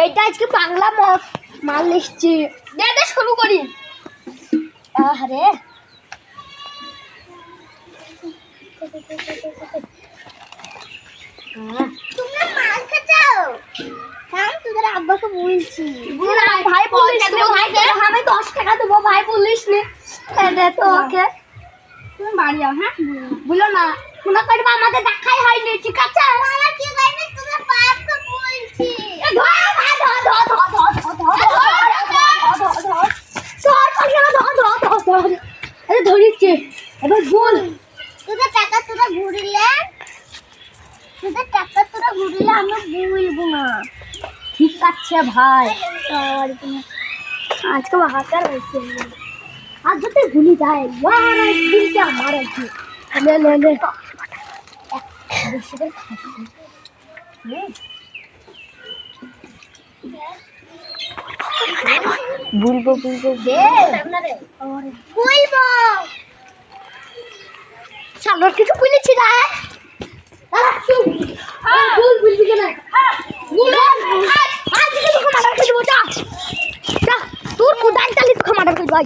এইটা আজকে বাংলা মাল লিখছি। দে দে শুরু করি। আরে তোমরা মাল খাও। হ্যাঁ তোদের আব্বাকে বলছি। ভাই বলিস না ভাই, আমি 10 টাকা দেবো ভাই, বলিস না। দে তো ওকে, তুমি বাড়ি যাও। হ্যাঁ বলো না, মনে করবে আমাদের দেখাই হয়নি, ঠিক আছে? আমরা কি করবে, তোমরা বাপকে বলছি। ধর ভাই, ধর ধর ধর ধর ধর ধর আরে ধরিচ্ছে। এবার বল, তোদের টাকা তোরা ঘুরিলে, তোদের টাকা তোরা ঘুরিলে আমরা বলবো না, ঠিক আছে ভাই? আজকে হাজার হয়েছে, আজ যদি ভুলি যায় দিনটা আমার আর কি। লে লে লে বলবো বলবো বলবো সামনের কিছু বলেছি না। বলবি কেন? তোর কোদাল চালিয়ে তোকে মার্ডার করবো।